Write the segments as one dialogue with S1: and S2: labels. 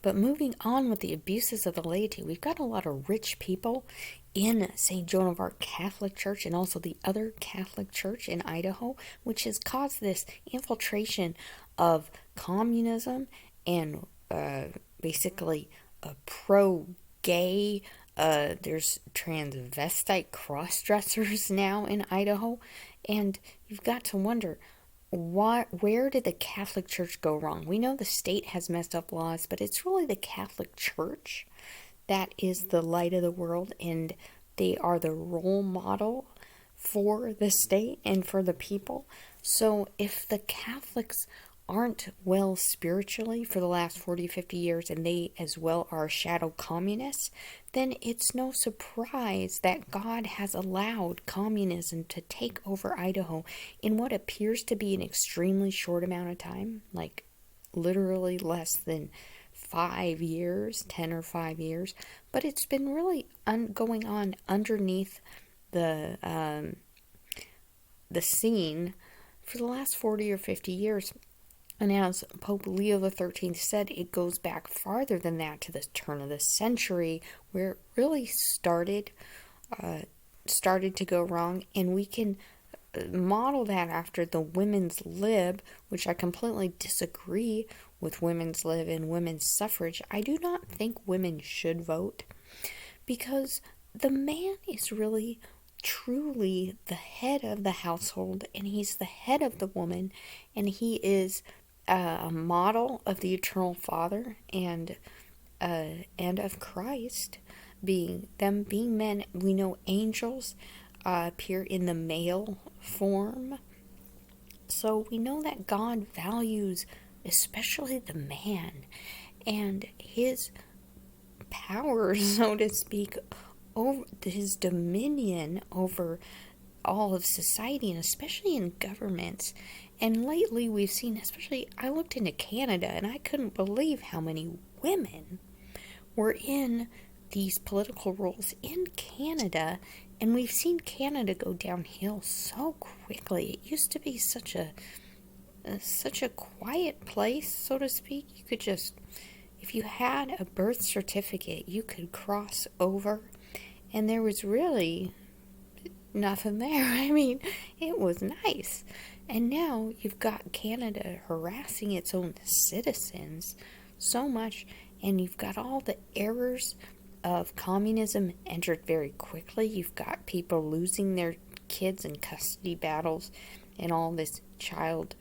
S1: But moving on with the abuses of the laity, we've got a lot of rich people in St. Joan of Arc Catholic Church and also the other Catholic Church in Idaho, which has caused this infiltration of communism and basically a pro-gay. There's transvestite cross-dressers now in Idaho, and you've got to wonder, where did the Catholic Church go wrong? We know the state has messed up laws, but it's really the Catholic Church that is the light of the world, and they are the role model for the state and for the people. So if the Catholics aren't well spiritually for the last 40, 50 years, and they as well are shadow communists, then it's no surprise that God has allowed communism to take over Idaho in what appears to be an extremely short amount of time, like literally less than 5 years, 10 or 5 years, but it's been really going on underneath the scene for the last 40 or 50 years. And as Pope Leo XIII said, it goes back farther than that to the turn of the century, where it really started to go wrong. And we can model that after the women's lib, which I completely disagree with women's lib and women's suffrage. I do not think women should vote, because the man is really truly the head of the household, and he's the head of the woman, and he is a model of the Eternal Father and of Christ, being men. We know angels appear in the male form, so we know that God values especially the man and his power, so to speak, over his dominion over all of society, and especially in governments. And lately we've seen, especially, I looked into Canada and I couldn't believe how many women were in these political roles in Canada, and we've seen Canada go downhill so quickly. It used to be such a quiet place, so to speak. You could just, if you had a birth certificate, you could cross over, and there was really nothing there. I mean, it was nice. And now you've got Canada harassing its own citizens so much, and you've got all the errors of communism entered very quickly. You've got people losing their kids in custody battles and all this child,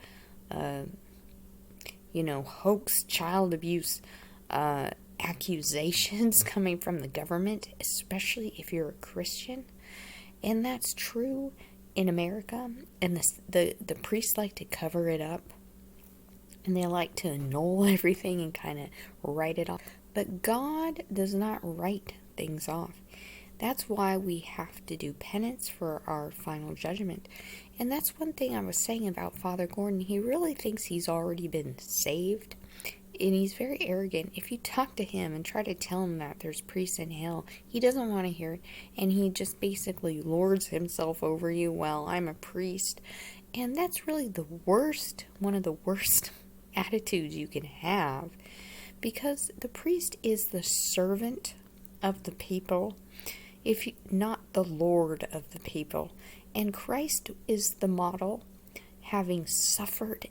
S1: hoax, child abuse accusations coming from the government, especially if you're a Christian. And that's true in America, and the priests like to cover it up, and they like to annul everything and kind of write it off. But God does not write things off. That's why we have to do penance for our final judgment. And that's one thing I was saying about Father Gordon. He really thinks he's already been saved, and he's very arrogant. If you talk to him and try to tell him that there's priests in hell, he doesn't want to hear it, and he just basically lords himself over you. Well, I'm a priest, and that's really one of the worst attitudes you can have, because the priest is the servant of the people, not the Lord of the people. And Christ is the model, having suffered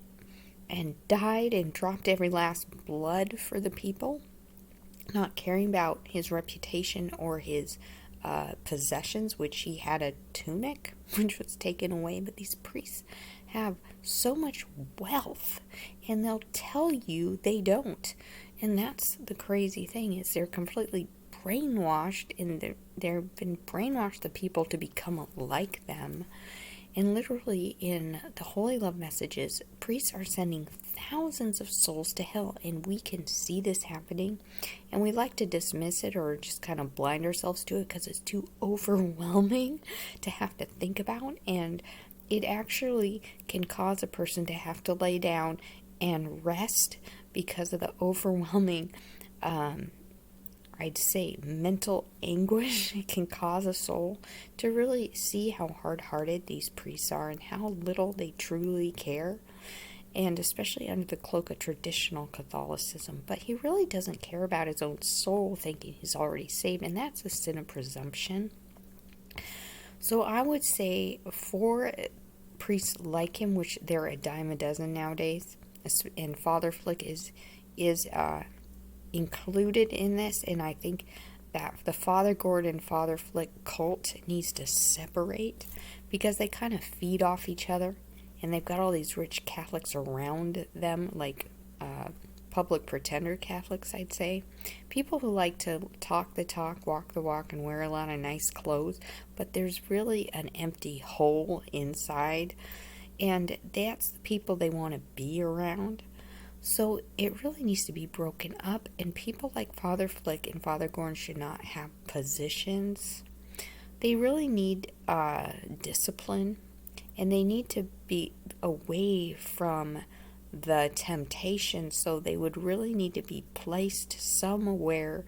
S1: and died and dropped every last blood for the people, not caring about his reputation or his possessions, which he had a tunic, which was taken away. But these priests have so much wealth, and they'll tell you they don't. And that's the crazy thing, is they're completely brainwashed, and they've been brainwashed, the people, to become like them. And literally in the Holy Love messages, priests are sending thousands of souls to hell, and we can see this happening, and we like to dismiss it or just kind of blind ourselves to it because it's too overwhelming to have to think about, and it actually can cause a person to have to lay down and rest because of the overwhelming I'd say mental anguish it can cause a soul to really see how hard-hearted these priests are and how little they truly care. and especially under the cloak of traditional Catholicism. But he really doesn't care about his own soul, thinking he's already saved, and that's a sin of presumption. So I would say for priests like him, which there are a dime a dozen nowadays, and Father Flick is included in this, and I think that the Father Gordon, Father Flick cult needs to separate because they kind of feed off each other, and they've got all these rich Catholics around them, like public pretender Catholics, I'd say. People who like to talk the talk, walk the walk, and wear a lot of nice clothes, but there's really an empty hole inside, and that's the people they want to be around. So it really needs to be broken up, and people like Father Flick and Father Gorn should not have positions. They really need discipline, and they need to be away from the temptation, so they would really need to be placed somewhere,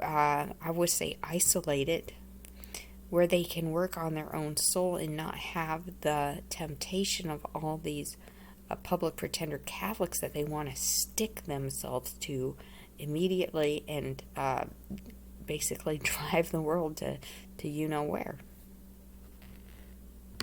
S1: I would say isolated, where they can work on their own soul and not have the temptation of all these public pretender Catholics that they want to stick themselves to immediately and basically drive the world to you know where.